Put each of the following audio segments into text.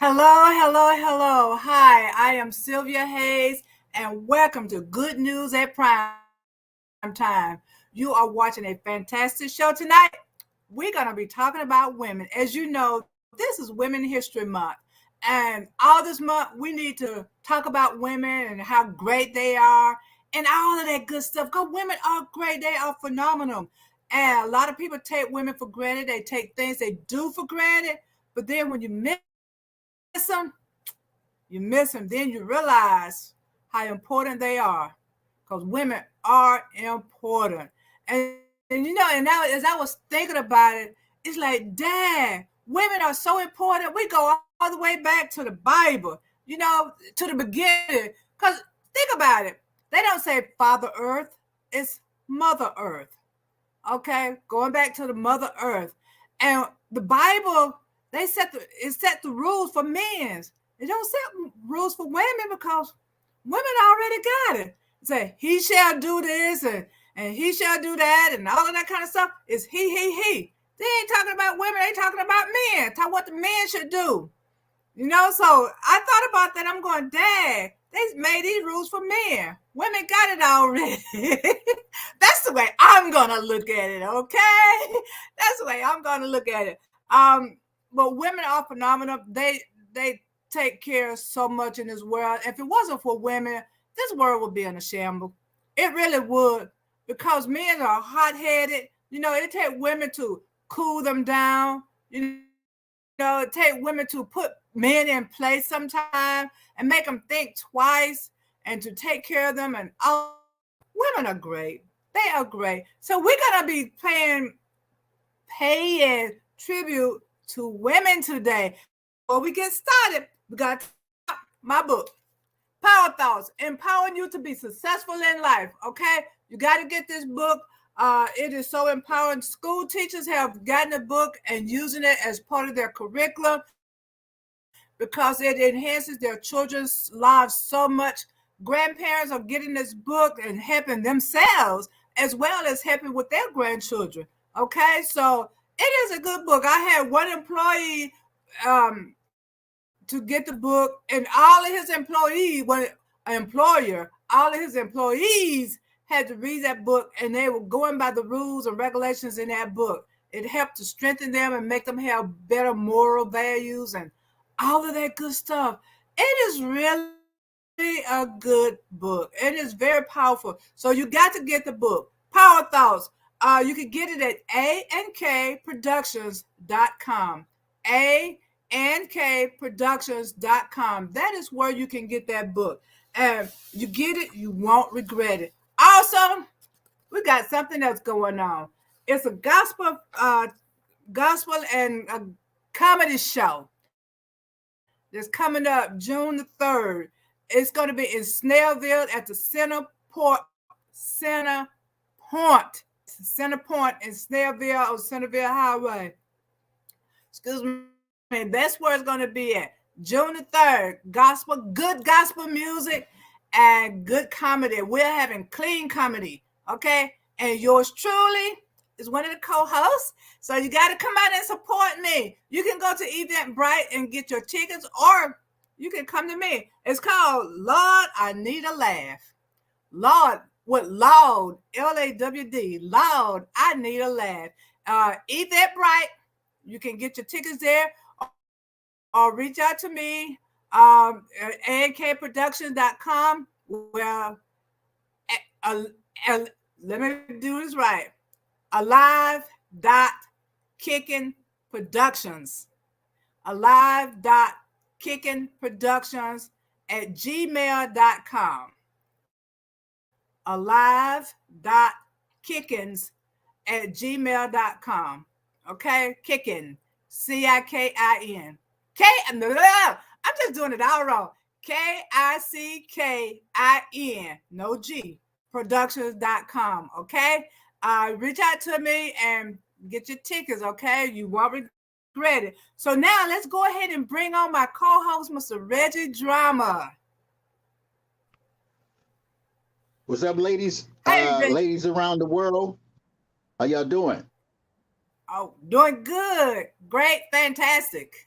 Hello, hello, hello. Hi, I am Sylvia Hayes, and welcome to Good News at Prime Time. You are watching a fantastic show tonight. We're going to be talking about women. As you know, this is Women History Month. And all this month, we need to talk about women and how great they are and all of that good stuff. Because women are great, they are phenomenal. And a lot of people take women for granted, they take things they do for granted. But then when you miss them, then you realize how important they are because women are important. And now as I was thinking about it, it's like, dang, women are so important. We go all the way back to the Bible, to the beginning. Because think about it. They don't say Father Earth, it's Mother Earth. Okay, going back to the Mother Earth. And the Bible, it set the rules for men. It don't set rules for women because women already got it. It say he shall do this and he shall do that and all of that kind of stuff. Is he. They ain't talking about women, they talking about men. Talk what the men should do. So I thought about that. I'm going, dang, they made these rules for men. Women got it already. That's the way I'm gonna look at it, okay? That's the way I'm gonna look at it. But women are phenomenal. They take care of so much in this world. If it wasn't for women, this world would be in a shambles. It really would, because men are hot-headed. It takes women to cool them down. It takes women to put men in place sometimes and make them think twice and to take care of them. And all women are great. They are great. So we're gonna be paying tribute to women today. Before we get started, we got my book, Power Thoughts, empowering you to be successful in life. Okay, you got to get this book. It is so empowering. School teachers have gotten the book and using it as part of their curriculum because it enhances their children's lives so much. Grandparents are getting this book and helping themselves as well as helping with their grandchildren. Okay, so it is a good book. I had one employee to get the book, and all of his employees, all of his employees had to read that book, and they were going by the rules and regulations in that book. It helped to strengthen them and make them have better moral values and all of that good stuff. It is really a good book. It is very powerful. So you got to get the book, Power Thoughts. You can get it at ankproductions.com. ankproductions.com. That is where you can get that book. And you get it, you won't regret it. Also, we got something else going on. It's a gospel and a comedy show that's coming up June the 3rd. It's going to be in Snellville at the Center Point in Snellville on Centerville Highway. Excuse me. That's where it's going to be at. June the 3rd. Good gospel music and good comedy. We're having clean comedy. Okay. And yours truly is one of the co-hosts. So you got to come out and support me. You can go to Eventbrite and get your tickets, or you can come to me. It's called Lord, I Need a Laugh. Lord, with Loud, Lawd, Loud, I Need a Laugh. Eventbrite, you can get your tickets there, or reach out to me, ankproductions.com. Well, let me do this right. Alive.kickingproductions. Alive.kickingproductions at gmail.com. Alive.kickings at gmail.com. Okay? Kicking. Cikin. I'm just doing it all wrong. KICKIN. No G. Productions.com. Okay? Reach out to me and get your tickets. Okay? You won't regret it. So now let's go ahead and bring on my co-host, Mr. Reggie Drama. What's up, ladies? Hey, ladies around the world. How y'all doing? Oh, doing good. Great. Fantastic.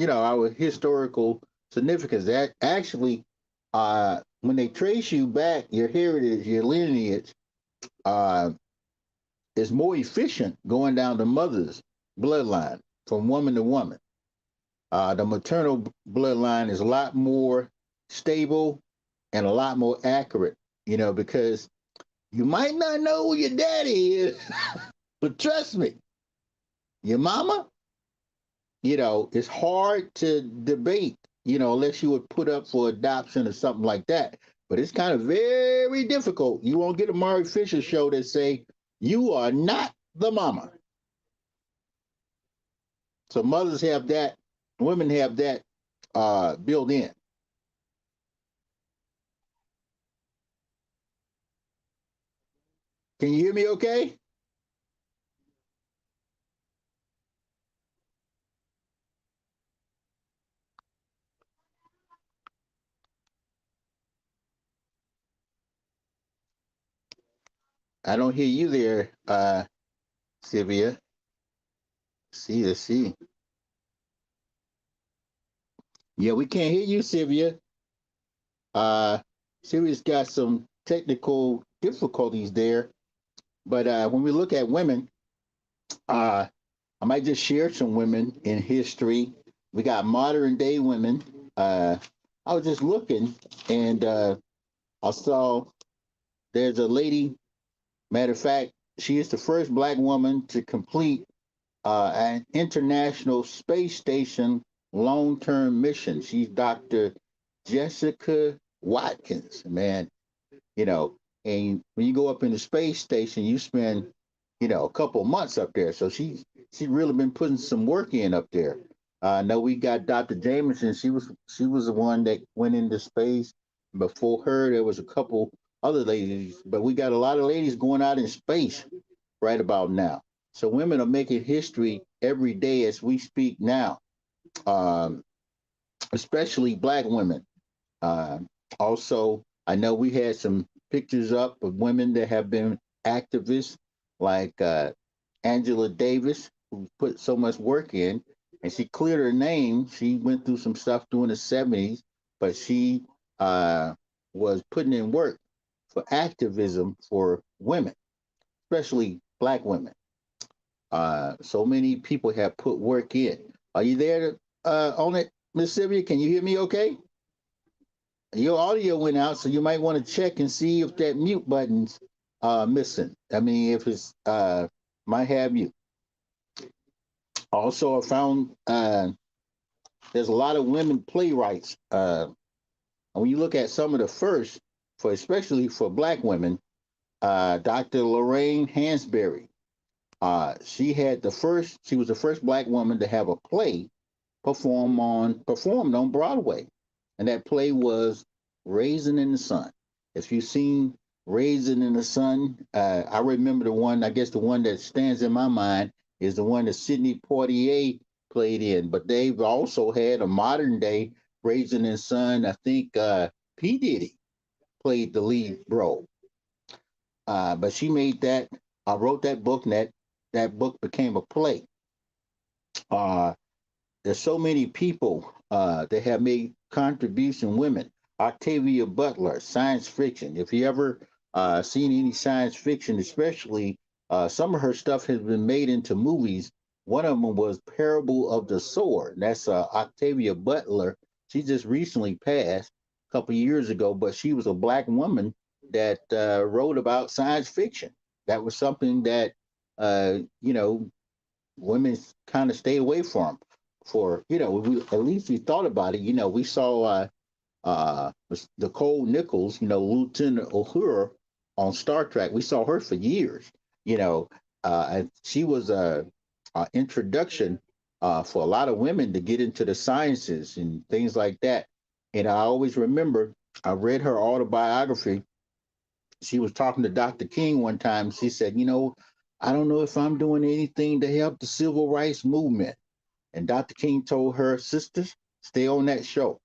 our historical significance. That actually, when they trace you back, your heritage, your lineage, uh, is more efficient going down the mother's bloodline from woman to woman. The maternal bloodline is a lot more stable and a lot more accurate, because you might not know who your daddy is, but trust me, your mama, it's hard to debate, unless you would put up for adoption or something like that. But it's kind of very difficult. You won't get a Mari Fisher show that say you are not the mama. So mothers have that, women have that built in. Can you hear me okay? I don't hear you there, Sylvia. See, let's see. Yeah, we can't hear you, Sylvia. Uh, Sylvia's got some technical difficulties there. But when we look at women, uh, I might just share some women in history. We got modern day women. I was just looking and I saw there's a lady. Matter of fact, she is the first black woman to complete an international space station long term mission. She's Dr. Jessica Watkins, man. you know, and when you go up in the space station, you spend, a couple months up there. So she really been putting some work in up there. I know we got Dr. Jameson. She was the one that went into space. Before her, there was a couple other ladies, but we got a lot of ladies going out in space right about now. So women are making history every day as we speak now, um, especially black women. Uh, Also, I know we had some pictures up of women that have been activists, like Angela Davis, who put so much work in, and she cleared her name. She went through some stuff during the '70s, but she uh, was putting in work for activism for women, especially black women. So many people have put work in. Are you there on it, Miss Sylvia? Can you hear me okay? Your audio went out, so you might want to check and see if that mute button's missing. I mean, if it's might have you. Also, I found there's a lot of women playwrights. And when you look at some of the first, for especially for Black women, Dr. Lorraine Hansberry, she was the first Black woman to have a play performed on Broadway, and that play was Raisin in the Sun. If you've seen Raisin in the Sun, I remember the one. I guess the one that stands in my mind is the one that Sidney Poitier played in. But they've also had a modern day Raisin in the Sun. I think P Diddy played the lead role. But she made that. I wrote that book, and that book became a play. Uh, there's so many people that have made contribution. Women, Octavia Butler, science fiction. If you ever seen any science fiction, especially some of her stuff has been made into movies. One of them was Parable of the Sword. That's Octavia Butler. She just recently passed a couple years ago, but she was a black woman that wrote about science fiction. That was something that uh, you know women kind of stay away from. For at least we thought about it. We saw Nicole Nichols, Lieutenant Uhura on Star Trek. We saw her for years. And she was a introduction for a lot of women to get into the sciences and things like that. And I always remember I read her autobiography. She was talking to Dr. King one time. She said, I don't know if I'm doing anything to help the civil rights movement. And Dr. King told her, sisters, stay on that show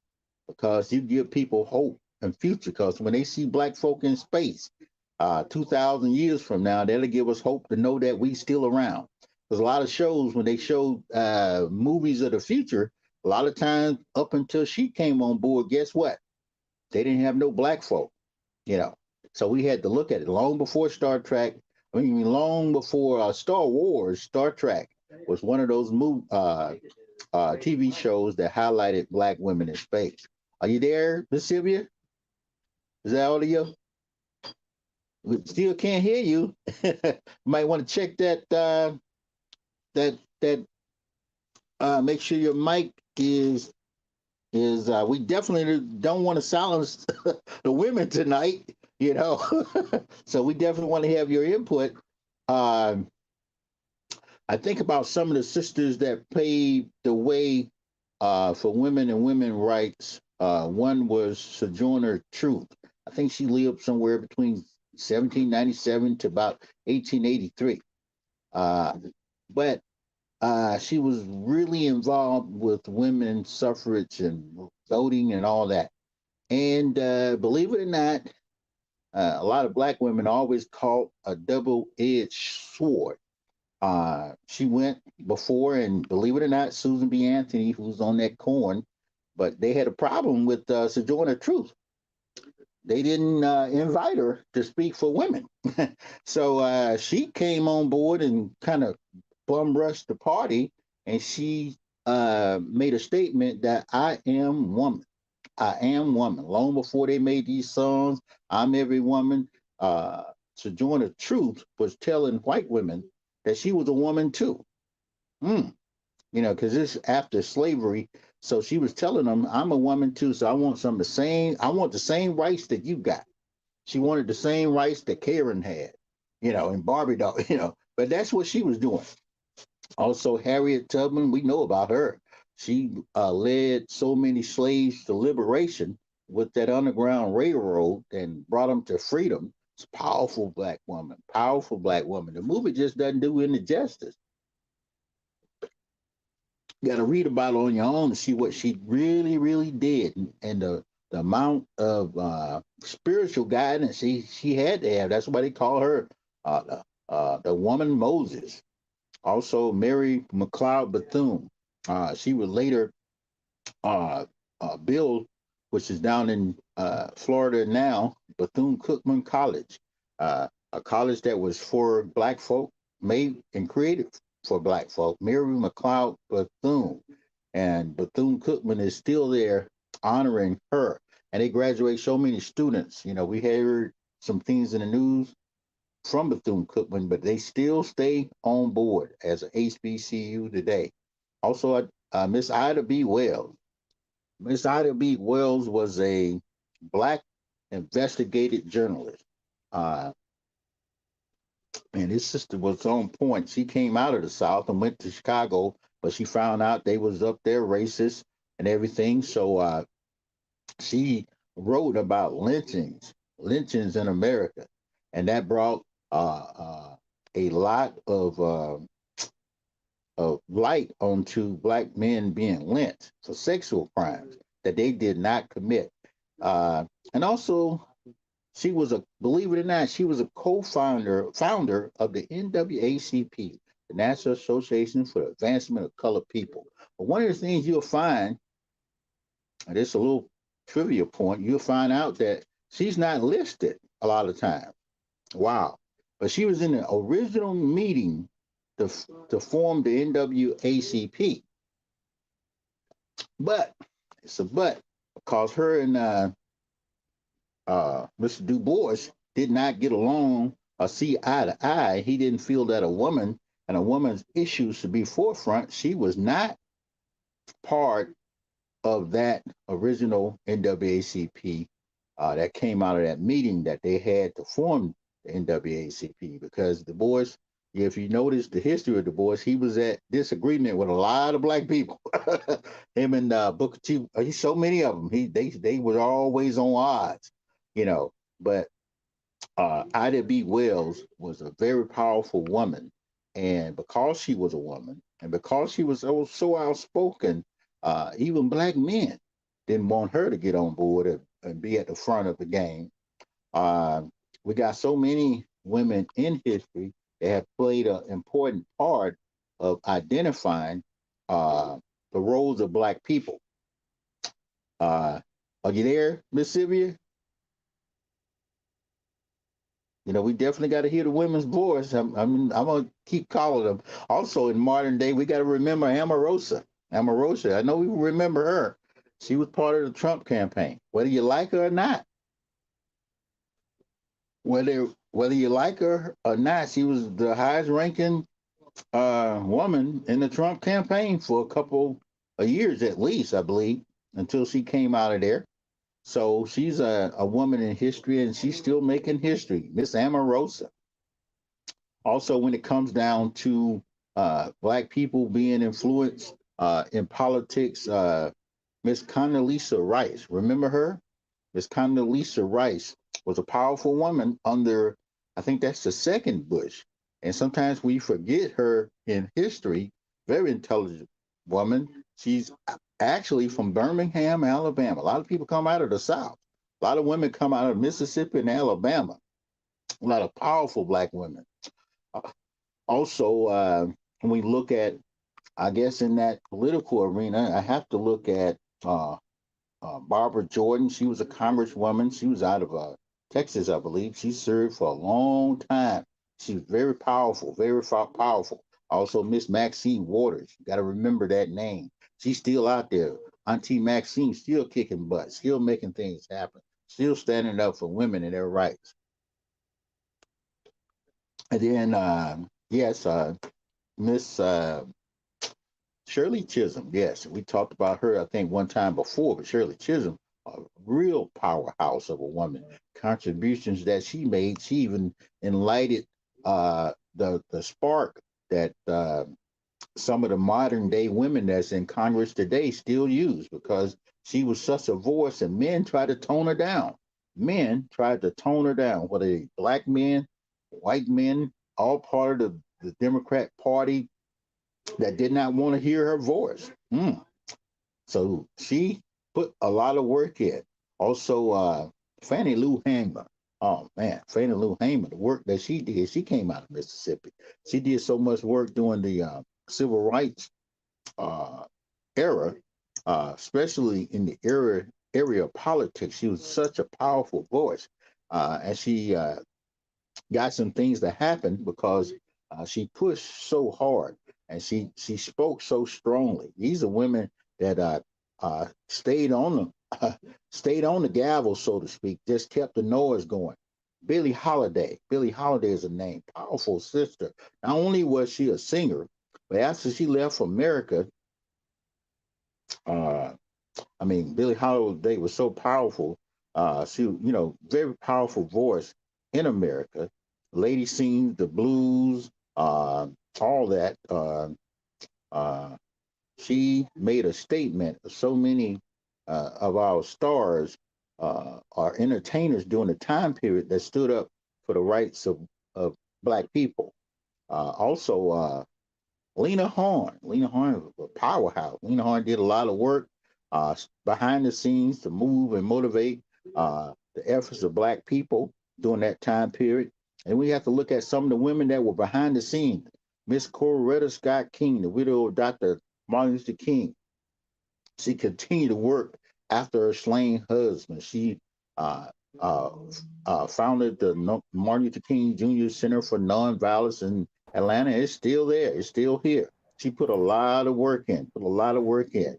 because you give people hope and future. Because when they see black folk in space, 2,000 years from now, that'll give us hope to know that we still around. There's a lot of shows when they show movies of the future, A lot of times, up until she came on board, guess what? They didn't have no black folk, you know. So we had to look at it long before Star Trek. I mean, long before Star Wars. Star Trek was one of those TV shows that highlighted black women in space. Are you there, Miss Sylvia? Is that all of you? We still can't hear you. Might want to check that make sure your mic is we definitely don't want to silence the women tonight, you know. So we definitely want to have your input. Um, I think about some of the sisters that paved the way for women and women rights. One was Sojourner Truth. I think she lived somewhere between 1797 to about 1883. Uh, but she was really involved with women suffrage and voting and all that. And believe it or not, a lot of black women always called a double-edged sword. She went before, and believe it or not, Susan B. Anthony, who was on that corn, but they had a problem with Sojourner Truth. They didn't invite her to speak for women. So she came on board and kind of bum rushed the party, and she made a statement that I am woman. I am woman. Long before they made these songs, I'm every woman. Sojourner Truth was telling white women that she was a woman too. Mm. You know, because this after slavery. So she was telling them, I'm a woman too. So I want some of the same, I want the same rights that you got. She wanted the same rights that Karen had, you know, and Barbie doll, you know. But that's what she was doing. Also, Harriet Tubman, we know about her. She led so many slaves to liberation with that Underground Railroad and brought them to freedom. It's a powerful black woman, powerful black woman. The movie just doesn't do any justice. You got to read about it on your own to see what she really, really did, and the amount of spiritual guidance she had to have. That's why they call her the woman Moses. Also, Mary McLeod Bethune. She was later built, which is down in Florida now, Bethune Cookman College, a college that was for black folk, made and created for black folk. Mary McLeod Bethune, and Bethune Cookman is still there honoring her. And they graduate so many students. You know, we heard some things in the news from Bethune Cookman, but they still stay on board as a HBCU today. Also, Miss Ida B. Wells. Miss Ida B. Wells was a black investigative journalist. Uh, and his sister was on point. She came out of the South and went to Chicago, but she found out they was up there racist and everything. So she wrote about lynchings in America, and that brought a lot of light onto black men being lynched for sexual crimes that they did not commit. And also, she was believe it or not, she was a founder of the NAACP, the National Association for the Advancement of Colored People. But one of the things you'll find, and this is a little trivia point, you'll find out that she's not listed a lot of times. Wow. But she was in the original meeting to, to form the NAACP. But it's a but because her and Mr. Du Bois did not get along or see eye to eye. He didn't feel that a woman and a woman's issues should be forefront. She was not part of that original NAACP that came out of that meeting that they had to form the NAACP because Du Bois, if you notice the history of Du Bois, he was at disagreement with a lot of black people. Him and Booker T, he's so many of them. They were always on odds, you know. But Ida B. Wells was a very powerful woman, and because she was a woman, and because she was so outspoken, even black men didn't want her to get on board and be at the front of the game. Uh, we got so many women in history that have played an important part of identifying. the roles of Black people. Uh, are you there, Miss Sylvia? We definitely got to hear the women's voice. I'm gonna keep calling them. Also, in modern day, we got to remember Amarosa. Amarosa, I know we remember her. She was part of the Trump campaign. Whether you like her or not, whether you like her or not, she was the highest ranking woman in the Trump campaign for a couple of years at least, I believe, until she came out of there. So she's a woman in history, and she's still making history, Miss Amarosa. Also, when it comes down to Black people being influenced in politics, Miss Condoleezza Rice, remember her? Miss Condoleezza Rice was a powerful woman under, I think that's the second Bush. And sometimes we forget her in history. Very intelligent woman. She's actually from Birmingham, Alabama. A lot of people come out of the South. A lot of women come out of Mississippi and Alabama. A lot of powerful Black women. Uh, Also, when we look at, I guess, in that political arena, I have to look at Barbara Jordan. She was a congresswoman. She was out of Texas, I believe. She served for a long time. She was very powerful, very powerful. Also, Miss Maxine Waters. You got to remember that name. She's still out there. Auntie Maxine still kicking butt, still making things happen, still standing up for women and their rights. And then, yes, Miss Shirley Chisholm, yes, we talked about her, I think, one time before, but Shirley Chisholm, a real powerhouse of a woman. Contributions that she made, she even enlightened the spark that some of the modern day women that's in Congress today still use because she was such a voice, and men tried to tone her down. Men tried to tone her down, whether they Black men, white men, all part of the Democrat Party that did not want to hear her voice. So she put a lot of work in. Also, Fannie Lou Hamer. Oh man, Fannie Lou Hamer, the work that she did, she came out of Mississippi. She did so much work during the civil rights uh, era, especially in the area of politics. She was such a powerful voice, and she got some things to happen because she pushed so hard and she spoke so strongly. These are women that stayed on the stayed on the gavel, so to speak, just kept the noise going. Billie Holiday. Billie Holiday is a name. Powerful sister. Not only was she a singer, but after she left America, uh, I mean, Billie Holiday was so powerful. She, very powerful voice in America. Lady sings the blues, all that. Uh, she made a statement. So many of our stars are entertainers during the time period that stood up for the rights of Black people. Also, Lena Horne. Lena Horne was a powerhouse. Lena Horne did a lot of work behind the scenes to move and motivate the efforts of Black people during that time period. And we have to look at some of the women that were behind the scenes. Miss Coretta Scott King, the widow of Dr. Martin Luther King. She continued to work after her slain husband. She uh, uh, founded the Martin Luther King Jr. Center for Nonviolence in Atlanta. It's still there. It's still here. She put a lot of work in. Put a lot of work in.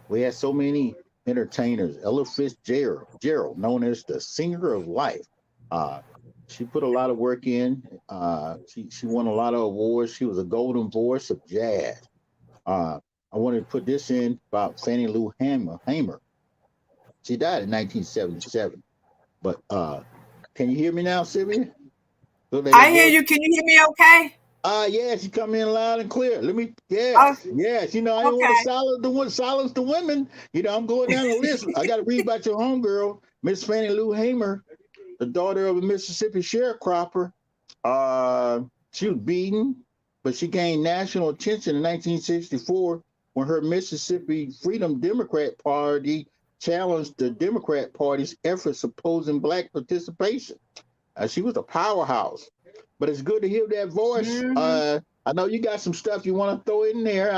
We had so many entertainers. Ella Fitzgerald, Gerald, known as the singer of life. Uh, she put a lot of work in. She won a lot of awards. She was a golden voice of jazz. Uh, I wanted to put this in about Fannie Lou Hamer. She died in 1977. But can you hear me now, Sylvia? So they I hear go. you. Can you hear me okay? Yeah, she come in loud and clear. Let me, Oh, yes, yes. I didn't want to okay. silence the women. I'm going down the list. I got to read about your homegirl, Miss Fannie Lou Hamer, the daughter of a Mississippi sharecropper. Uh, she was beaten, but she gained national attention in 1964 when her Mississippi Freedom Democrat Party challenged the Democrat Party's efforts opposing Black participation. She was a powerhouse. But it's good to hear that voice. Hmm. I know you got some stuff you want to throw in there.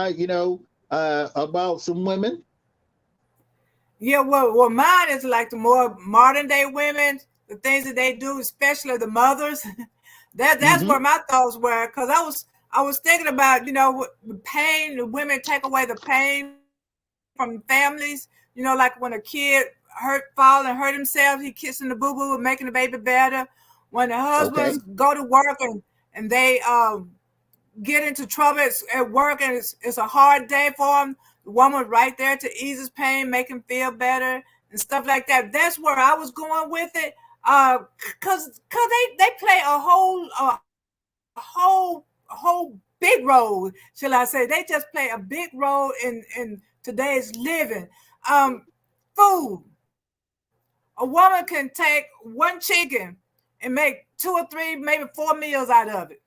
about some women. Yeah, well, mine is like the more modern day women, the things that they do, especially the mothers. That's where Mm-hmm. my thoughts were, because I was thinking about, the pain the women take away the pain from families. Like when a kid fall and hurt himself, he kissing the boo boo and making the baby better. When the husbands Okay. go to work and they get into trouble at work and it's a hard day for him, the woman right there to ease his pain, make him feel better and stuff like that. That's where I was going with it. Cause they play a whole big role, shall I say? They just play a big role in today's living. Um, Food. A woman can take one chicken and make two or three, maybe four meals out of it.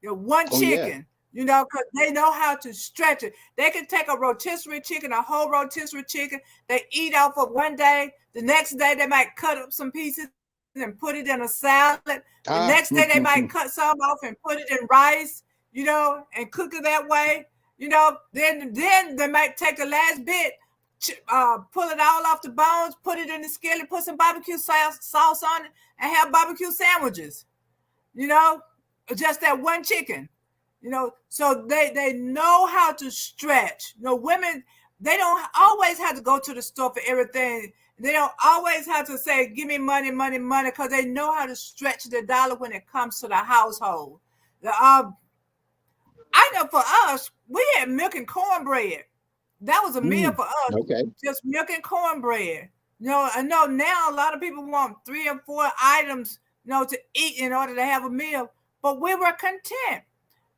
One Oh chicken, yeah. because they know how to stretch it. They can take a rotisserie chicken, a whole rotisserie chicken. They eat off of one day. The next day, they might cut up some pieces and put it in a salad. The next day, they Ah. might cut some off and put it in rice, and cook it that way. Then they might take the last bit, pull it all off the bones, put it in the skillet, put some barbecue sauce on it, and have barbecue sandwiches. You know, just that one chicken. So they know how to stretch. Women, they don't always have to go to the store for everything. They don't always have to say, "Give me money, money, money," because they know how to stretch the dollar when it comes to the household. The, I know for us, we had milk and cornbread. That was a meal Mm. for us, Okay. just milk and cornbread. I know now a lot of people want 3 or 4 items, to eat in order to have a meal, but we were content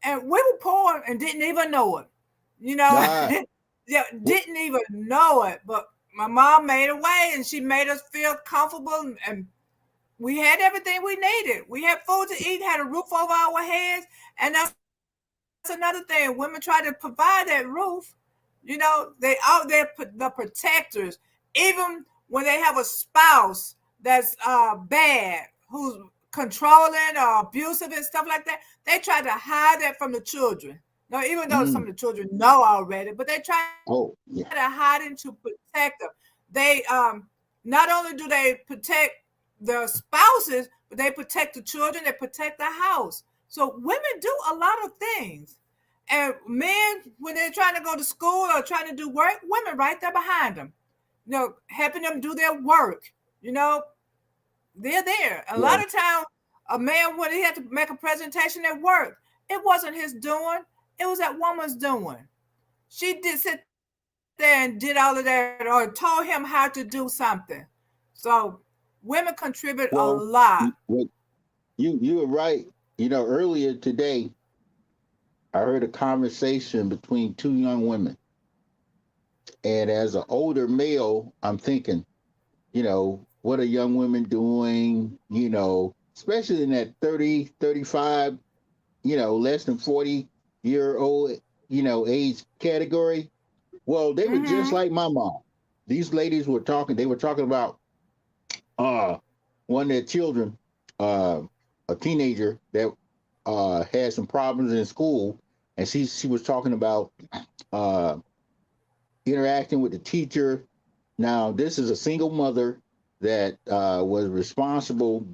and we were poor and didn't even know it. You know, Ah. yeah, Well, didn't even know it. But my mom made a way and she made us feel comfortable and we had everything we needed. We had food to eat, had a roof over our heads, and that's another thing. Women try to provide that roof. They're the protectors. Even when they have a spouse that's bad, who's controlling or abusive and stuff like that, they try to hide that from the children. Now, even though some mm. of the children know already, but they try to hide it Oh to yeah. protect them. They not only do they protect the spouses, but they protect the children, they protect the house. So women do a lot of things. And men, when they're trying to go to school or trying to do work, women right there behind them, helping them do their work. You know, they're there. A Well, lot of time, a man, when he had to make a presentation at work, it wasn't his doing, it was that woman's doing. She did sit there and did all of that or told him how to do something. So women contribute a well, lot. what you were right. Earlier today, I heard a conversation between two young women, and as an older male, I'm thinking, what are young women doing? Especially in that 30, 35, less than 40-year old, age category. Well, they were just Mm-hmm. like my mom. These ladies were talking. They were talking about uh, one of their children, uh, a teenager that had some problems in school, and she was talking about uh, interacting with the teacher. Now, this is a single mother that was responsible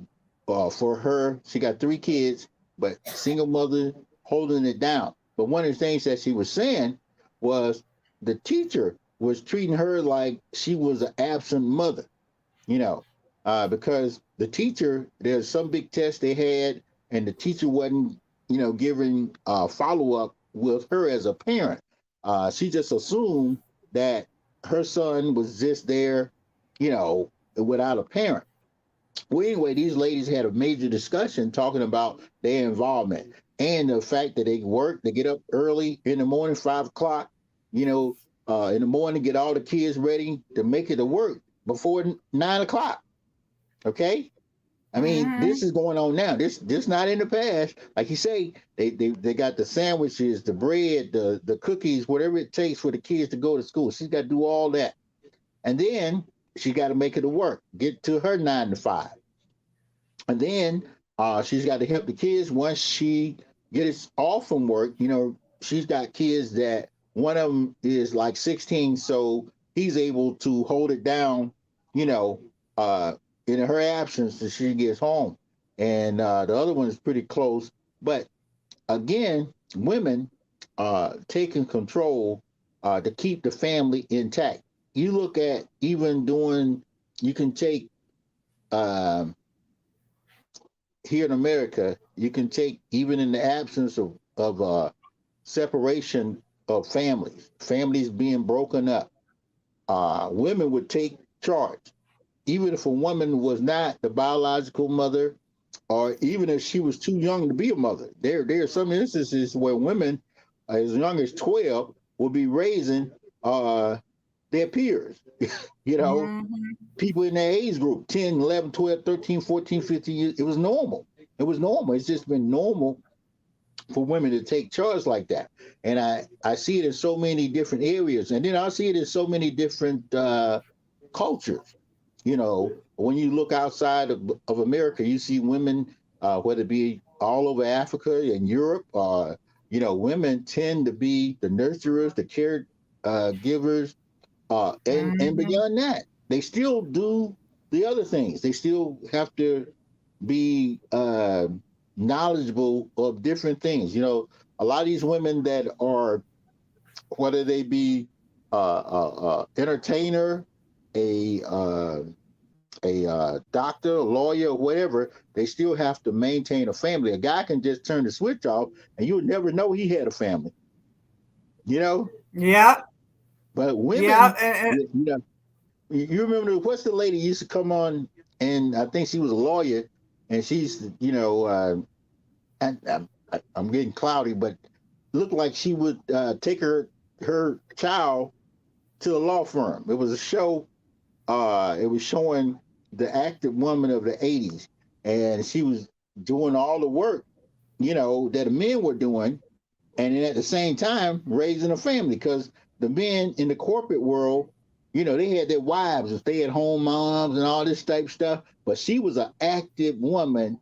for her. She got 3 kids, but single mother holding it down. But one of the things that she was saying was the teacher was treating her like she was an absent mother, you know, because the teacher, there's some big test they had, and the teacher wasn't, giving follow up with her as a parent. She just assumed that her son was just there, without a parent. Well, anyway, these ladies had a major discussion talking about their involvement and the fact that they work, they get up early in the morning, 5 o'clock, in the morning, get all the kids ready to make it to work before 9 o'clock. Okay. I mean, Mm-hmm. this is going on now. This not in the past. Like you say, they got the sandwiches, the bread, the cookies, whatever it takes for the kids to go to school. She's got to do all that, and then she got to make it to work, get to her 9 to 5, and then she's got to help the kids once she gets off from work. She's got kids that one of them is like 16, so he's able to hold it down, you know, uh, in her absence till she gets home. And the other one is pretty close. But again, women taking control to keep the family intact. You look at even doing, you can take um, here in America, you can take even in the absence of separation of families being broken up. Women would take charge, even if a woman was not the biological mother, or even if she was too young to be a mother. There are some instances where women, as young as 12, will be raising uh, their peers. you know, Mm-hmm. People in their age group, 10, 11, 12, 13, 14, 15 years. It was normal. It was normal. It's just been normal for women to take charge like that. And I see it in so many different areas. And then I see it in so many different cultures. When you look outside of America, you see women, whether it be all over Africa and Europe, women tend to be the nurturers, the care givers, and Mm-hmm. beyond that, they still do the other things. They still have to be knowledgeable of different things. A lot of these women that are, whether they be entertainer, a uh, a doctor, a lawyer, or whatever, they still have to maintain a family. A guy can just turn the switch off, and you would never know he had a family. You know, Yeah, but yeah, women, you remember what's the lady used to come on, and I think she was a lawyer, and she's, and I'm getting cloudy, but looked like she would take her child to a law firm. It was a show. It was showing the active woman of the '80s, and she was doing all the work, that the men were doing, and then at the same time raising a family, because the men in the corporate world, they had their wives and stay-at-home moms and all this type of stuff. But she was an active woman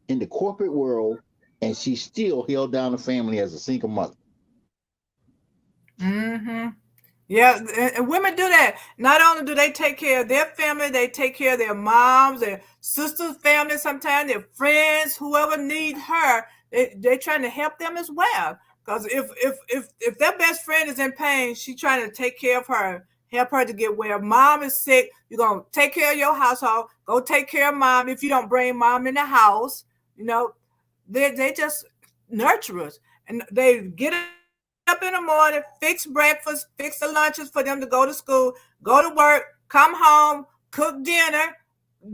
in the corporate world, and she still held down the family as a single mother. mm-hmm. Yeah, and women do that. Not only do they take care of their family, they take care of their moms, their sisters' family, sometimes their friends, whoever need her. They're trying to help them as well. Because if their best friend is in pain, she's trying to take care of her, help her to get well. Mom is sick, you're gonna take care of your household. Go take care of mom. If you don't bring mom in the house, you know, they just nurturers, and they get up in the morning, fix breakfast, fix the lunches for them to go to school, go to work, come home, cook dinner,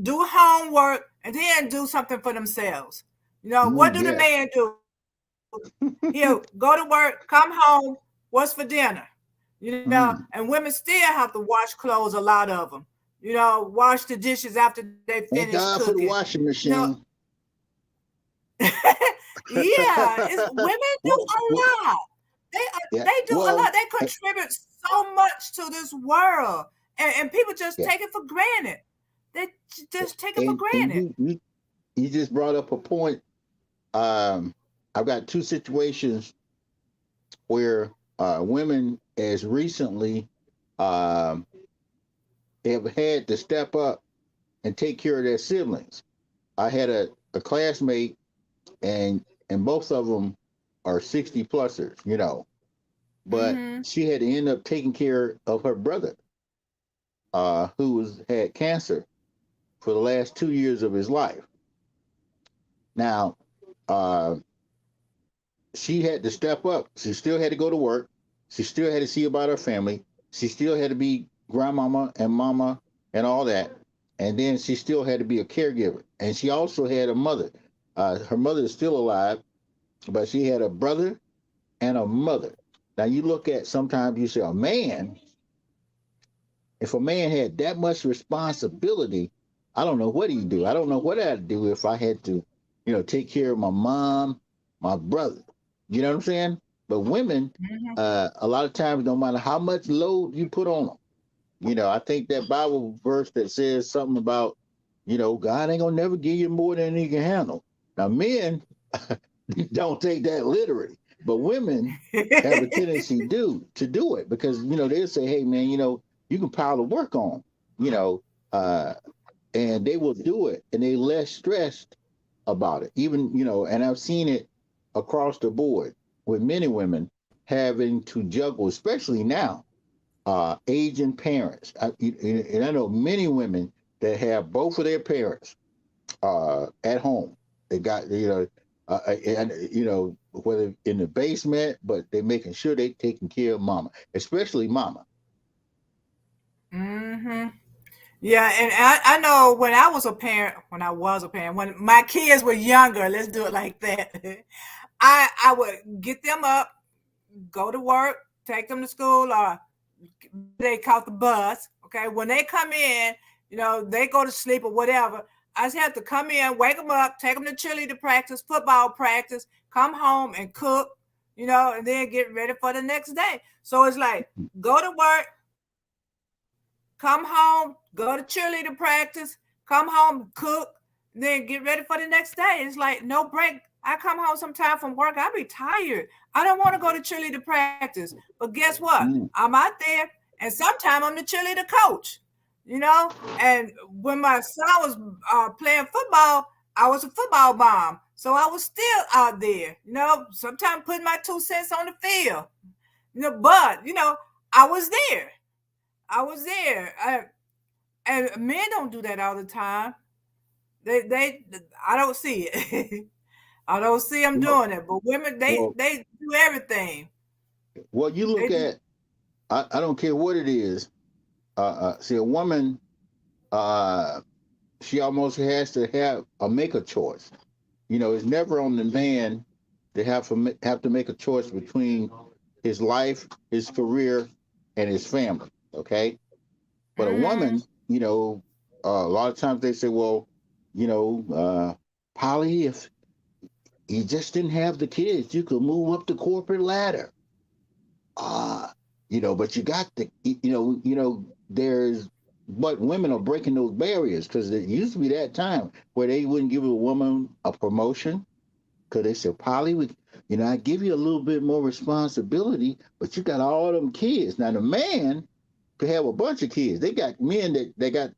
do homework, and then do something for themselves. What do the Yes. man do? He'll go to work, come home, what's for dinner? And women Mm. still have to wash clothes, a lot of them. Wash the dishes after they finish Thank cooking. God for the washing You know, machine. yeah, it's women do well, a well, lot. yeah. They do a lot. Well, They contribute so much to this world, and people just yeah. take it for granted. They just take it for And granted. you just brought up a point. Um, I've got two situations where women, as recently, um, have had to step up and take care of their siblings. I had a classmate, and both of them are 60 plusers, but Mm-hmm. she had to end up taking care of her brother, who had cancer for the last 2 years of his life. Now, uh, she had to step up. She still had to go to work. She still had to see about her family. She still had to be grandmama and mama and all that. And then she still had to be a caregiver. And she also had a mother. Her mother is still alive, but she had a brother and a mother. Now you look at, sometimes you say, a man, if a man had that much responsibility, I don't know what he'd do. I don't know what I'd do if I had to, take care of my mom, my brother. You know what I'm saying? But women, Mm-hmm. a lot of times, no matter how much load you put on them, I think that Bible verse that says something about, God ain't gonna never give you more than he can handle. Now, men don't take that literally. But women have a tendency to do it because they'll say, "Hey, man, you can pile the work on," you know, uh, and they will do it, and they less stressed about it. Even and I've seen it across the board with men and women having to juggle, especially now, aging parents. And I know many women that have both of their parents at home. They got and whether in the basement, but they're making sure they taking care of mama, especially mama. Mm-hmm. Yeah, and I know when I was a parent, when my kids were younger, let's do it like that. I would get them up, go to work, take them to school, or they caught the bus. Okay, when they come in, they go to sleep or whatever. I just have to come in, wake them up, take them to cheerleader practice, football practice, come home and cook, and then get ready for the next day. So it's like go to work, come home, go to cheerleader practice, come home, cook, then get ready for the next day. It's like no break. I come home sometime from work, I be tired. I don't want to go to cheerleader practice. But guess what? Mm, I'm out there, and sometimes I'm the cheerleader coach, you know? And when my son was playing football, I was a football mom. So I was still out there, sometimes putting my 2 cents on the field. But, I was there. I was there. And men don't do that all the time. They I don't see it. I don't see them well, doing it. But women, they well, they do everything. well, you They look do. at. I don't care what it is. See, a woman, uh, she almost has to make a choice. It's never on the man to have to make a choice between his life, his career, and his family. Okay, but a Mm-hmm. woman, a lot of times they say, well, Polly, if you just didn't have the kids, you could move up the corporate ladder. Ah, but you got the, there's, but women are breaking those barriers because there used to be that time where they wouldn't give a woman a promotion because they said, Polly, I give you a little bit more responsibility, but you got all them kids. Now the man could have a bunch of kids. They got men that they got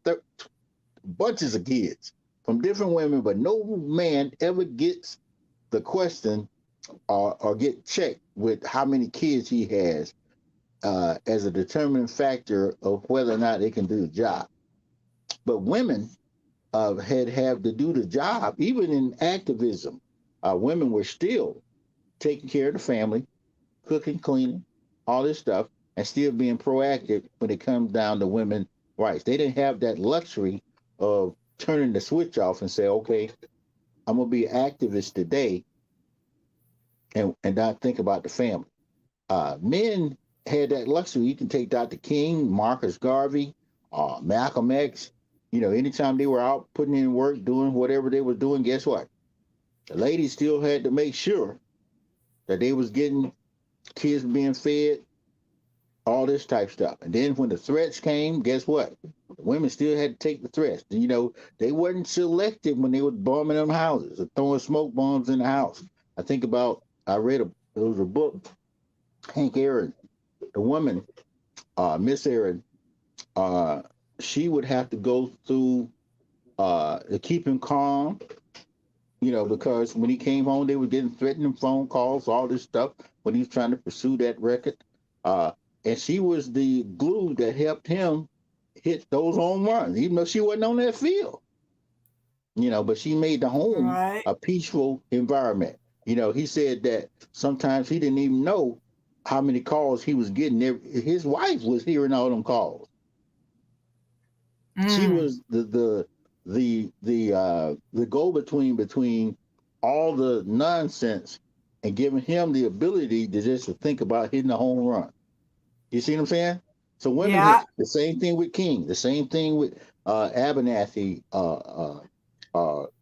bunches of kids from different women, but no man ever gets the question or get checked with how many kids he has as a determining factor of whether or not they can do the job. But women had have to do the job, even in activism. Women were still taking care of the family, cooking, cleaning, all this stuff, and still being proactive when it comes down to women rights. They didn't have that luxury of turning the switch off and say, okay, I'm gonna be an activist today and not think about the family. Men had that luxury. You can take Dr. King, Marcus Garvey, Malcolm X. Anytime they were out putting in work, doing whatever they were doing, guess what? The ladies still had to make sure that they was getting kids being fed, all this type stuff. And then when the threats came, guess what? The women still had to take the threats. They wasn't selective when they were bombing them houses or throwing smoke bombs in the house. I read it was a book, Hank Aaron, the woman, Miss Aaron, uh, she would have to go through to keep him calm, because when he came home, they were getting threatening phone calls, all this stuff when he was trying to pursue that record. Uh, and she was the glue that helped him hit those home runs, even though she wasn't on that field. But she made the home Right. a peaceful environment. He said that sometimes he didn't even know how many calls he was getting. His wife was hearing all them calls. She Mm. was the go between all the nonsense and giving him the ability to just to think about hitting a home run. You see what I'm saying? So women Yeah. hit the same thing with King, the same thing with Abernathy,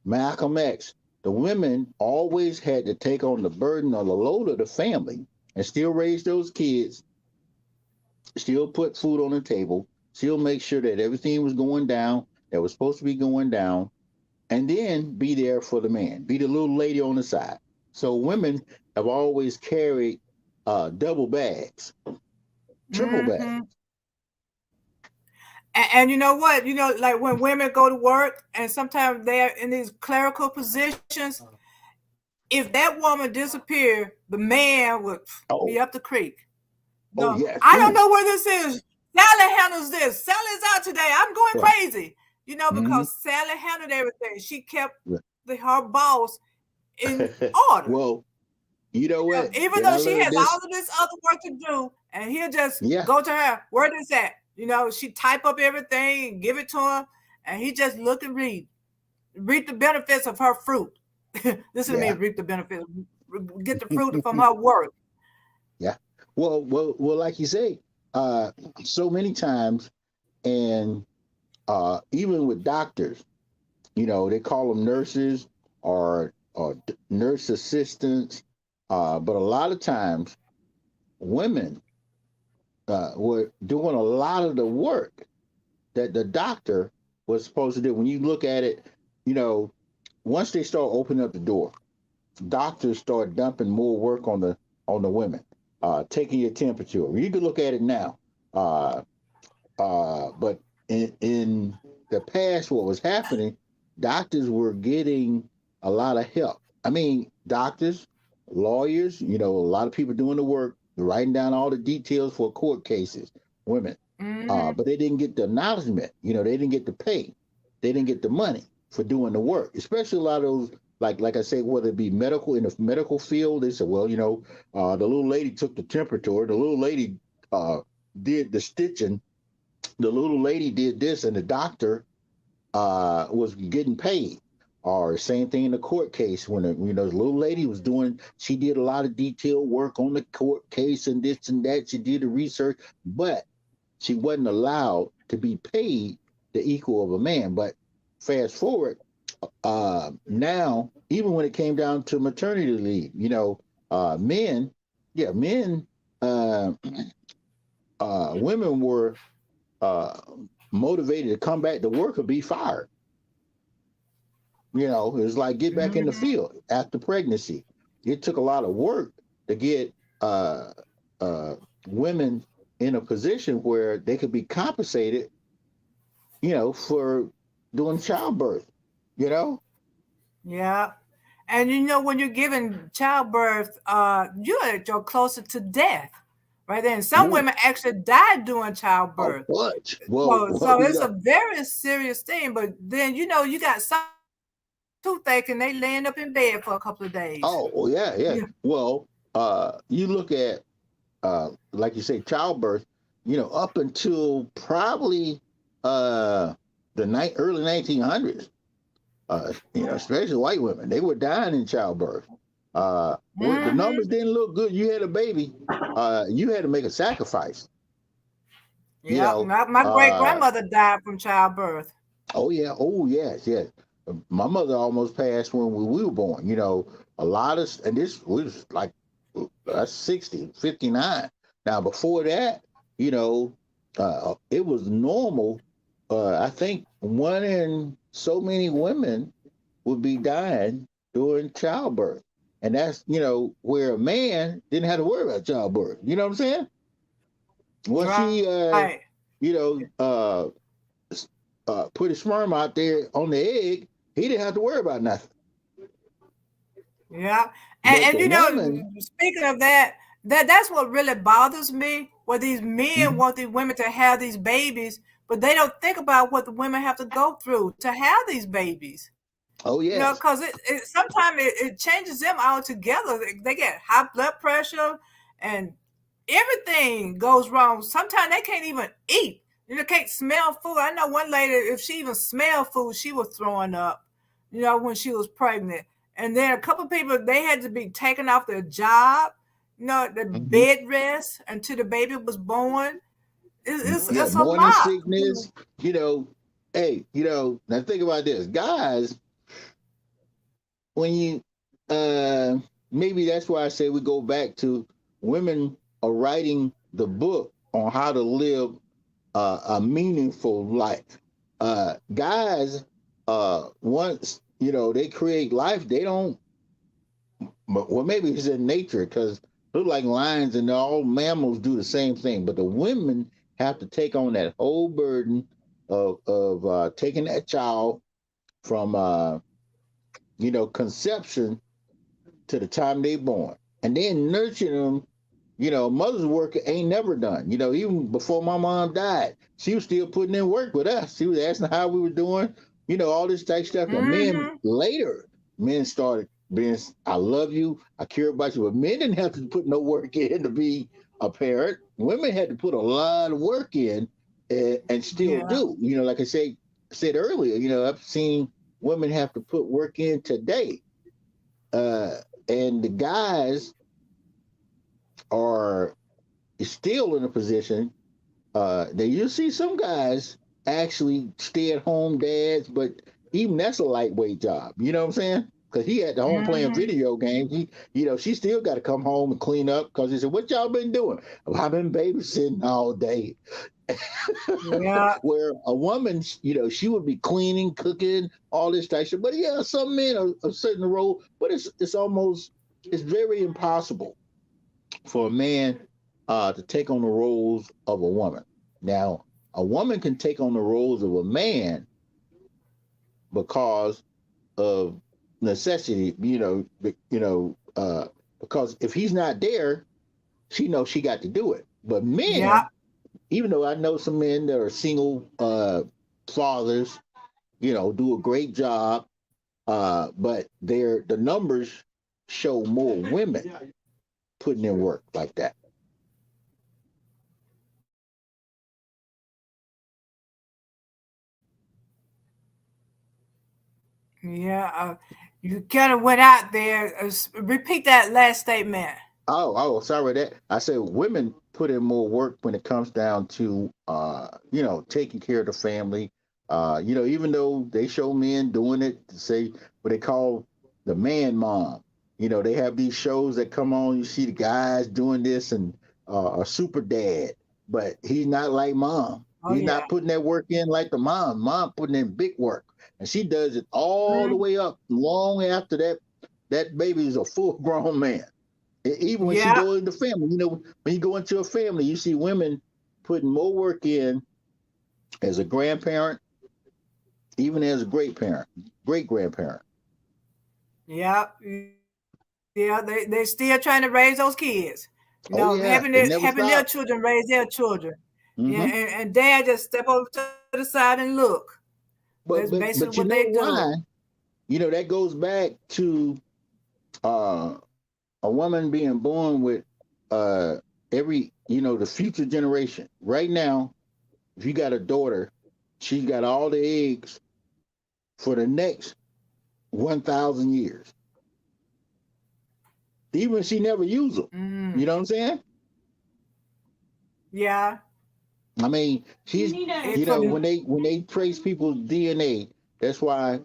Malcolm X. The women always had to take on the burden or the load of the family and still raise those kids, still put food on the table, still make sure that everything was going down that was supposed to be going down, and then be there for the man, be the little lady on the side. So women have always carried double bags, triple bags. Mm-hmm. And you know what? Like when women go to work and sometimes they're in these clerical positions, if that woman disappeared, the man would be Oh, up the creek. oh No, yes. I don't Ooh. know where this is. Sally handles this. Sally's out today. I'm going Right. crazy. Mm-hmm. Because Sally handled everything. She kept her boss in order. Well, you know what? Even And though I she learned has all this. of this other work to do, and he'll just Yeah, go to her, where is that? She type up everything and give it to him, and he just look and reap the benefits of her fruit. This is me, yeah, reap the benefits, get the fruit from her work. yeah. Well. Like you say, uh, so many times, and even with doctors, they call them nurses or nurse assistants. But a lot of times, women were doing a lot of the work that the doctor was supposed to do. When you look at it, you know, once they start opening up the door, doctors start dumping more work on the women, taking your temperature. You can look at it now. Uh, but in the past, what was happening, doctors were getting a lot of help. I mean, doctors, lawyers, a lot of people doing the work, writing down all the details for court cases, women. Mm-hmm. But they didn't get the acknowledgement. They didn't get the pay. They didn't get the money for doing the work. Especially a lot of those, like I say, whether it be medical in the medical field, they said, well, the little lady took the temperature, the little lady did the stitching, the little lady did this, and the doctor was getting paid. Or same thing in the court case when the little lady was doing, she did a lot of detailed work on the court case and this and that. She did the research, but she wasn't allowed to be paid the equal of a man. But fast forward, now even when it came down to maternity leave, men, yeah, men, uh, women were uh, motivated to come back to work or be fired. It's like get back in the Mm-hmm. field after pregnancy. It took a lot of work to get uh, uh, women in a position where they could be compensated, for doing childbirth. You know? Yeah. And when you're giving childbirth, you're closer to death, right? And some Ooh, women actually die during a childbirth. bunch. So it's a very serious thing. But then you got some toothache and they laying up in bed for a couple of days. Oh, yeah, yeah. Yeah. Well, you look at like you say, childbirth, up until probably the early 1900s, especially white women, they were dying in childbirth. Where the Mm-hmm. numbers didn't look good, you had a baby, you had to make a sacrifice. You Yeah. know, My great uh, grandmother died from childbirth. oh yeah, oh yes, yes. My mother almost passed when we were born. A lot of, and this was like 60, 59. Now before that, it was normal. I think one in so many women would be dying during childbirth, and that's where a man didn't have to worry about childbirth. You know what I'm saying? Once Right. he you know uh put his sperm out there on the egg, he didn't have to worry about nothing. Yeah. And, But and the you know, woman, speaking of that, that's what really bothers me. Where these men mhm, want these women to have these babies, but they don't think about what the women have to go through to have these babies. oh yes, Because sometimes it changes them altogether. They get high blood pressure and everything goes wrong. Sometimes they can't even eat. Can't smell food. I know one lady, if she even smelled food, she was throwing up, when she was pregnant. And then a couple of people, they had to be taken off their job, the mhm, bed rest until the baby was born. yeah, It's a morning lot. sickness. You know, hey, now think about this, guys. When you, uh, maybe that's why I say we go back to women are writing the book on how to live a meaningful life. Guys, once they create life, they don't but well, maybe it's in nature because look like lions and all mammals do the same thing. But the women have to take on that whole burden of taking that child from conception to the time they born, and then nurturing them. Mother's work ain't never done. Even before my mom died, she was still putting in work with us. She was asking how we were doing. All this type stuff. And men Mm-hmm. later, men started being, I love you, I care about you. But men didn't have to put no work in to be a parent. Women had to put a lot of work in, and still Yeah. do. Like I said earlier. I've seen women have to put work in today, uh, and the guys are still in a position. That you see some guys actually stay at home dads, but even that's a lightweight job. You know what I'm saying? Because he at the home playing Mm-hmm. video games. She still got to come home and clean up because he said, "What y'all been doing?" Well, I've been babysitting all day. Yeah. Where a woman, she would be cleaning, cooking, all this type of shit. But yeah, some men are certain role, but it's very impossible for a man to take on the roles of a woman. Now, a woman can take on the roles of a man because of necessity. Because if he's not there, she knows she got to do it. But Yeah. men, even though I know some men that are single fathers, do a great job, but the numbers show more women putting in work like that. Yeah. You kind of went out there. Repeat that last statement. Oh, sorry that I said women put in more work when it comes down to taking care of the family. Even though they show men doing it to say what they call the man mom. They have these shows that come on, you see the guys doing this and a super dad, but he's not like mom. Oh He's yeah. not putting that work in like the mom. Mom putting in big work. And she does it all the Mm, way up long after that baby is a full grown man. Even when she yeah. goes into family, when you go into a family, you see women putting more work in as a grandparent, even as a great grandparent. Yeah. Yeah. They still trying to raise those kids. Oh yeah, it never Having their stopped. children raise their children. Yeah. Hmm. And dad just step over to the side and look. That's But basically but what but they you know do. why? That goes back to uh, a woman being born with uh, the future generation. Right now, if you got a daughter, she's got all the eggs for the next 1,000 years, even if she never use them. Mm. You know what I'm saying? Yeah. I mean, she's From when they trace people's DNA, that's why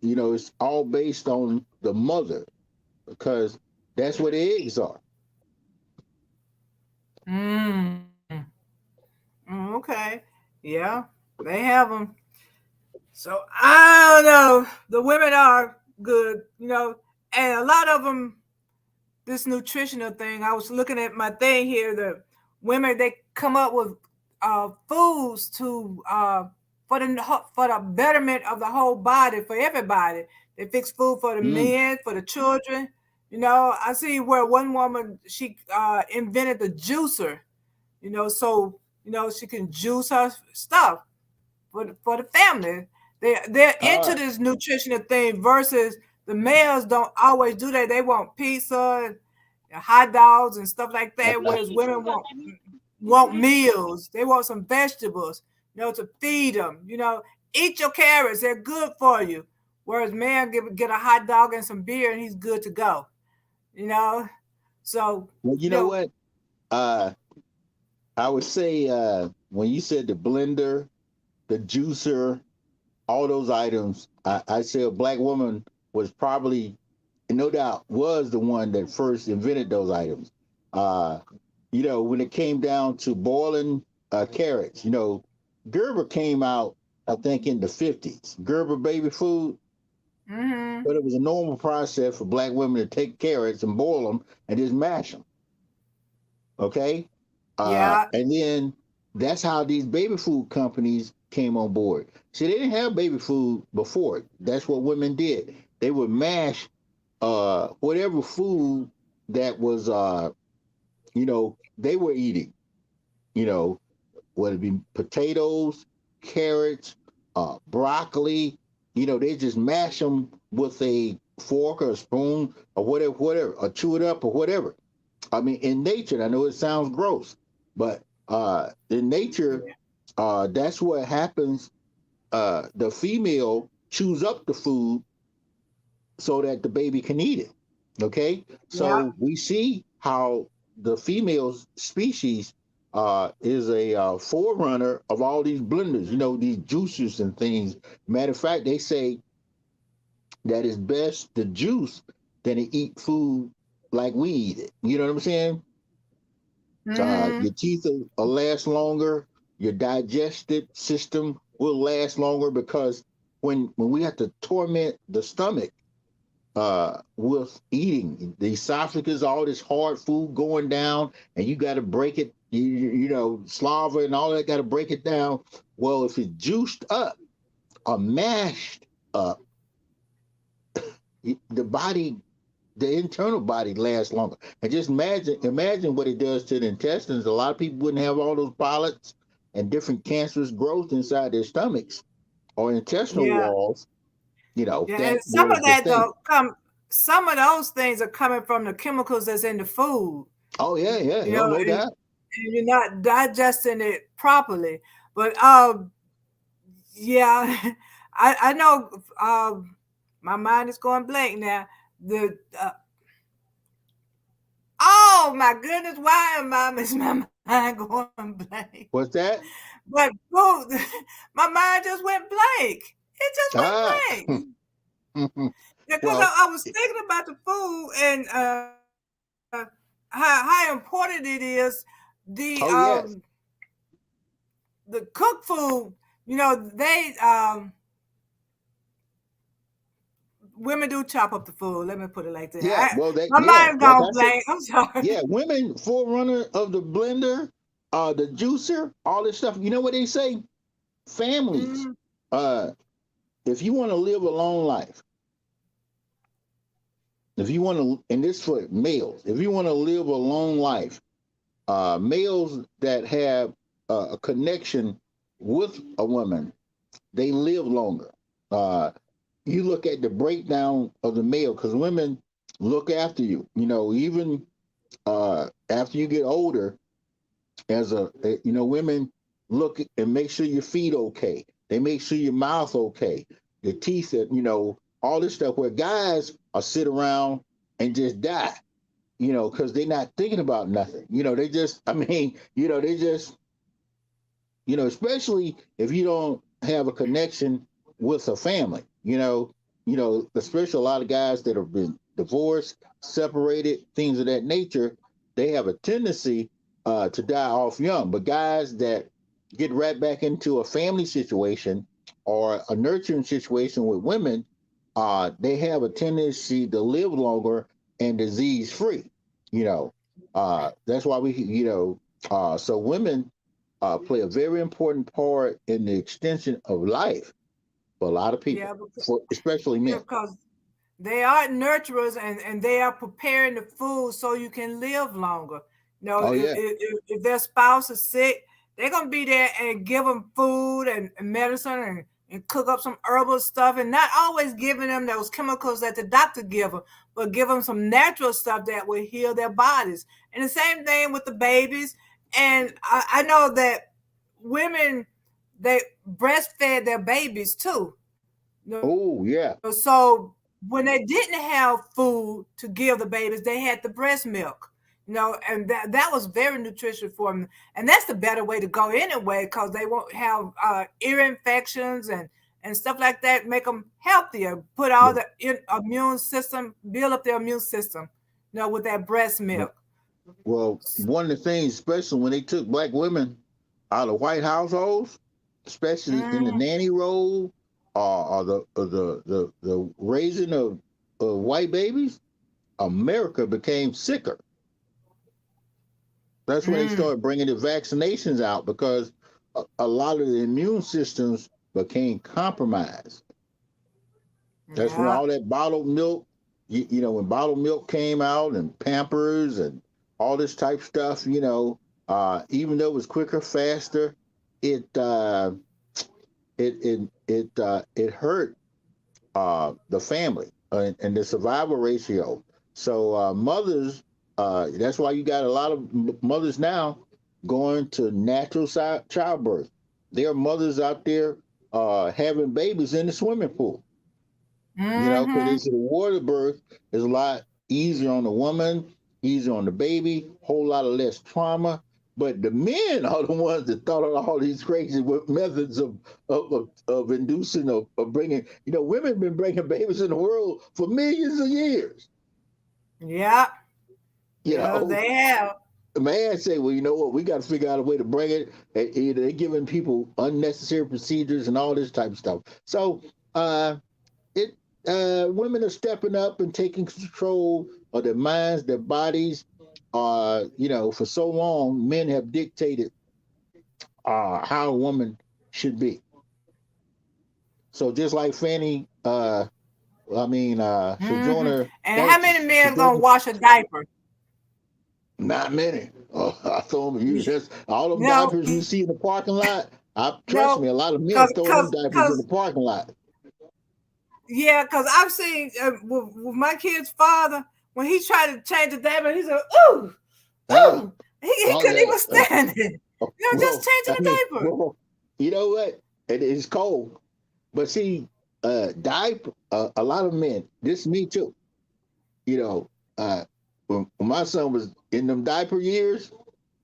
it's all based on the mother because that's where the eggs are. mm, okay. Yeah. They have them. So I don't know. The women are good, and a lot of them. This nutritional thing. I was looking at my thing here. The women they come up with foods to for the betterment of the whole body for everybody. They fix food for the Mm. men, for the children. I see where one woman she invented the juicer. So she can juice her stuff for the family. They're All into right. this nutritional thing versus the males don't always do that. They want pizza and hot dogs and stuff like that, whereas women want meals. They want some vegetables, to feed them. Eat your carrots; they're good for you. Whereas man get a hot dog and some beer and he's good to go. You know, so Well, you you know know, what? Uh, I would say when you said the blender, the juicer, all those items, I'd say a black woman was probably, no doubt, was the one that first invented those items. Uh, when it came down to boiling carrots, Gerber came out, I think, in the 50s. Gerber baby food, Mm-hmm. But it was a normal process for black women to take carrots and boil them and just mash them. Okay, Yeah. and then that's how these baby food companies came on board. See, they didn't have baby food before. That's what women did. They would mash whatever food that was they were eating. You know, whether it be potatoes, carrots, broccoli. They just mash them with a fork or a spoon or whatever, or chew it up or whatever. I mean, in nature, I know it sounds gross, but in nature, that's what happens. The female chews up the food so that the baby can eat it. Okay, Yeah. so we see how the female species is a forerunner of all these blenders, these juicers and things. Matter of fact, they say that it's best to juice than to eat food like we eat it. You know what I'm saying? Mm-hmm. Your teeth will last longer. Your digestive system will last longer because when we have to torment the stomach with eating, the esophagus, all this hard food going down, and you got to break it. Slava and all that got to break it down. Well, if it's juiced up or mashed up, the body, the internal body lasts longer. And just imagine what it does to the intestines. A lot of people wouldn't have all those polyps and different cancerous growth inside their stomachs or intestinal Yeah. walls, if Yeah. that And some was of the that thing. though come. Some of those things are coming from the chemicals that's in the food. Oh yeah, yeah, You no, know, no doubt. and you're not digesting it properly. But yeah, I know. My mind is going blank now. The Oh my goodness, why is my mind going blank? What's that? But food, my mind just went blank. It just Ah, went blank. Because well, I was thinking about the food and how important it is. The oh yes, the cooked food, they women do chop up the food. Let me put it like that. yeah, well, that, My yeah, mind like gone I said, blank. I'm sorry. yeah, women forerunner of the blender, the juicer, all this stuff. You know what they say? Families. Mm, Uh, if you want to live a long life, if you want to, and this for males, if you want to live a long life, males that have a connection with a woman, they live longer. Uh, you look at the breakdown of the male because women look after you. Even after you get older, women look and make sure your feet okay. They make sure your mouth okay, your teeth, all this stuff. Where guys are sit around and just die, because they're not thinking about nothing. They just, I mean, they just, especially if you don't have a connection with a family, especially a lot of guys that have been divorced, separated, things of that nature, they have a tendency to die off young. But guys that get right back into a family situation or a nurturing situation with women, they have a tendency to live longer and disease free. That's why so women play a very important part in the extension of life for a lot of yeah, people, for especially men. because they are nurturers and they are preparing the food so you can live longer. Oh yeah, If their spouse is sick, they're gonna be there and give them food and medicine and cook up some herbal stuff and not always giving them those chemicals that the doctor give them, but give them some natural stuff that will heal their bodies. And the same thing with the babies. And I know that women they breastfed their babies too. oh yeah, So when they didn't have food to give the babies, they had the breast milk. And that was very nutritious for them. And that's the better way to go anyway, because they won't have ear infections and stuff like that. Make them healthier. Put all the immune system, build up their immune system. With that breast milk. well, one of the things, especially when they took black women out of white households, especially in the Mm, nanny role, the raising of white babies, America became sicker. That's when they Mm, started bringing the vaccinations out because a lot of the immune systems became compromised. That's when yeah. all that bottled milk, when bottled milk came out and Pampers and all this type stuff, even though it was quicker, faster, it it hurt the family and the survival ratio. So mothers, that's why you got a lot of mothers now going to natural childbirth. There are mothers out there having babies in the swimming pool. Because they Mm-hmm. said the water birth is a lot easier on the woman, easier on the baby, whole lot of less trauma. But the men are the ones that thought of all these crazy methods of inducing of bringing. Women have been bringing babies in the world for millions of years. Yeah. You Yeah, know, they have. the man say, well, you know what, we got to figure out a way to bring it. They're giving people unnecessary procedures and all this type of stuff. So it women are stepping up and taking control of their minds, their bodies. For so long, men have dictated how a woman should be. So just like Fanny, Mm-hmm. Sojourner, And that how was many men gonna Sojourner. wash a diaper? Not many. Oh, I told You, you, sh- that's all them no, diapers you see in the parking lot. I trust no, me, a lot of men cause, throwing them cause, diapers in the cause, parking lot. yeah, cause I've seen with my kid's father when he tried to change the diaper, he said, "Ooh, Ah, ooh," he all couldn't that. even stand it. Just Well, changing I the mean, diaper. well, you know what? It is cold. But see, diaper. A lot of men. This me too. You know, when my son was in them diaper years,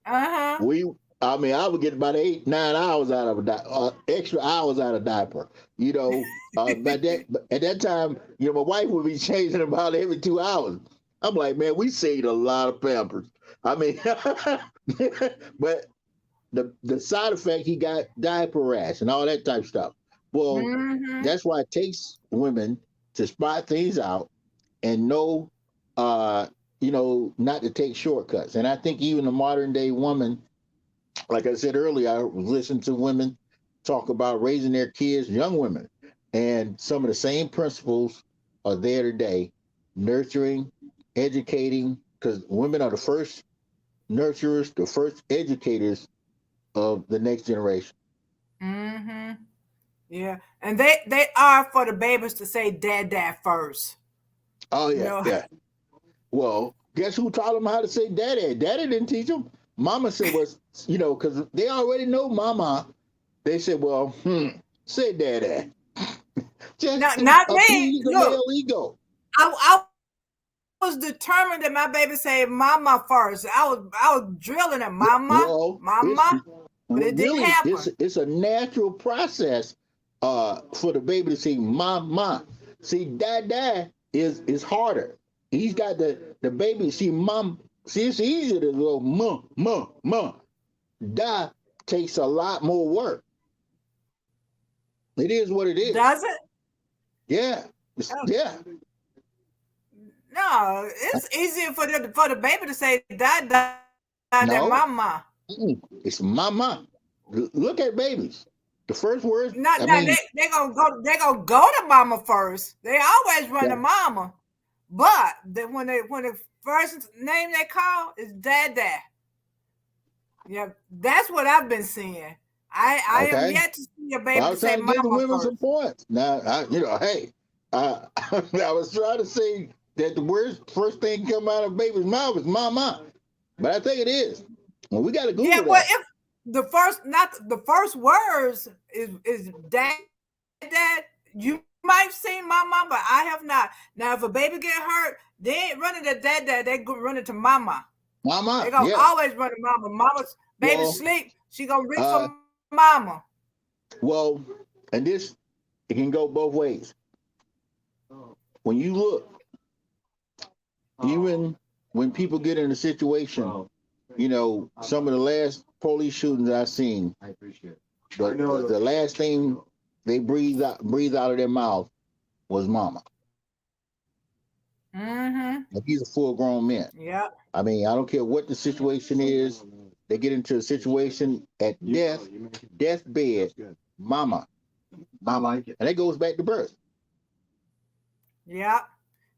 Uh huh. we. I mean, I would get about 8, 9 hours out of extra hours out of diaper. But at that time, my wife would be changing about every 2 hours. I'm like, man, we saved a lot of Pampers. I mean, but the side effect, he got diaper rash and all that type of stuff. Well, Mm-hmm. that's why it takes women to spot things out and know, not to take shortcuts. And I think even the modern day woman, like I said earlier, I was listening to women talk about raising their kids, young women, and some of the same principles are there today: nurturing, educating, because women are the first nurturers, the first educators of the next generation. Mm-hmm. Yeah, and they are for the babies to say "dad" first. Oh You yeah, know, yeah. Well, guess who taught them how to say daddy? Daddy didn't teach them. Mama said was, because they already know mama. They said, well, say daddy. Just to not me. appease the Look, male ego. I was determined that my baby say "mama" first. I was drilling it, "mama, Well, mama," but it didn't really happen. it's a natural process for the baby to say mama. See, dad is harder. He's got the baby. See, mom. See, it's easier to go ma. Da takes a lot more work. It is what it is. Does it? Yeah. Oh, Yeah. no, it's easier for the baby to say "dad" than No. "mama." It's mama. Look at babies. The first words, Not I that mean, they gonna go to mama first. They always run yeah, to mama, but when the first name they call is "dad." Yeah, that's what I've been seeing. I am okay. yet to see a Well, baby I to was say trying to give the "mama" women some first. points. Now, hey, I was trying to say that the worst first thing come out of baby's mouth is mama, but I think it is. Well, we got to Yeah, Google well, that. if the first words is "dad," you might have seen "mama," but I have not. Now, if a baby get hurt, they ain't running to "dad," they go running to "mama." They Mama, gonna yeah. always run to "mama." Mama's baby Well, sleep, she gonna reach for uh, "mama." well, and this it can go both ways. When you look, even when people get in a situation, some of the last police shootings I've seen, the last thing they breathe out of their mouth was mama. Mm-hmm. Like these are full grown men. Yep. I mean, I don't care what the situation is. They get into a situation at deathbed, mama, mama, and that goes back to birth. Yep.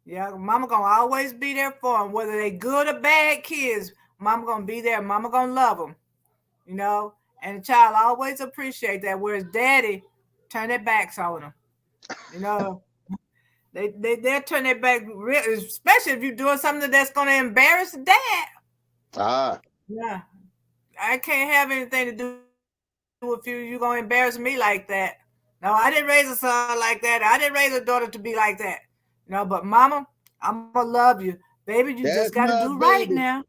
Yeah, mama gonna always be there for them, whether they good or bad kids. Mama gonna be there. Mama gonna love them, you know. And the child always appreciate that. Whereas daddy turn their backs on them, you know. They'll turn their back, especially if you're doing something that's gonna embarrass dad. Ah, Yeah, I can't have anything to do with you. You're gonna embarrass me like that. No, I didn't raise a son like that. I didn't raise a daughter to be like that. No, but mama, I'm gonna love you, baby. You just got to do that's right my now. baby.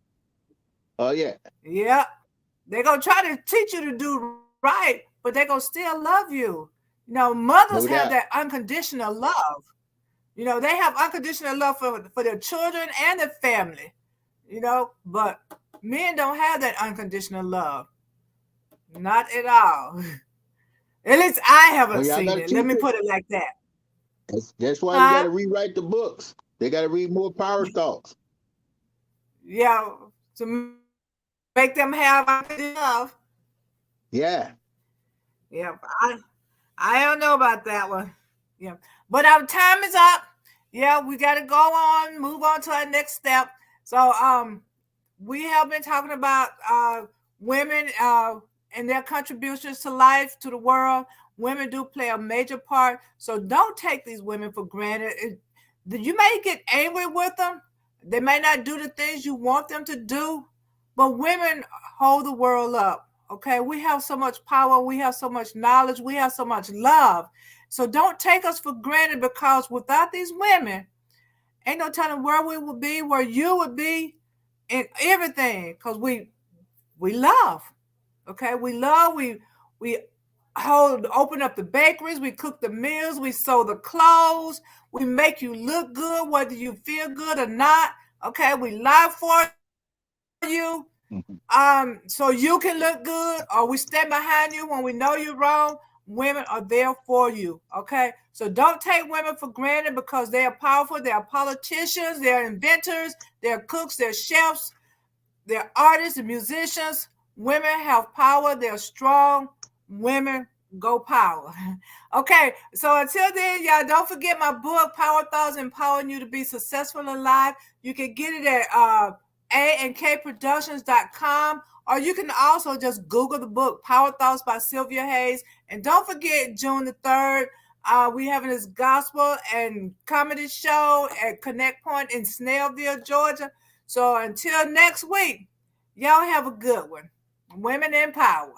Oh yeah, Yeah, they're gonna try to teach you to do right, but they're gonna still love you. You know, mothers have no that doubt. unconditional love. You know, they have unconditional love for their children and their family. You know, but men don't have that unconditional love. Not at all. At least I Well, haven't y'all got seen to it. Let teach me it. put it like that. That's why we got Huh? to rewrite the books. They got to read more power thoughts. Yeah, to make them have unconditional love. Yeah. Yeah, I don't know about that one. Yeah, but our time is up. Yeah, we got to go on, move on to our next step. So, we have been talking about women and their contributions to life, to the world. Women do play a major part. So don't take these women for granted. You may get angry with them. They may not do the things you want them to do, but women hold the world up. Okay, we have so much power, we have so much knowledge, we have so much love. So don't take us for granted because without these women, ain't no telling where we would be, where you would be, and everything. Cause we love. Okay, we love. We hold open up the bakeries. We cook the meals. We sew the clothes. We make you look good, whether you feel good or not. Okay, we lie for you. So you can look good, or we stand behind you when we know you're wrong. Women are there for you. Okay, so don't take women for granted because they are powerful. They are politicians. They are inventors. They're cooks. They're chefs. They're artists and musicians. Women have power. They're strong. Women go power. Okay, so until then, y'all don't forget my book, Power Thoughts Empowering You to Be Successful in Life. You can get it at AandKProductions.com, or you can also just Google the book, Power Thoughts by Sylvia Hayes. And don't forget, June the 3rd, we having this gospel and comedy show at Connect Point in Snellville, Georgia. So until next week, y'all have a good one. Women in Power.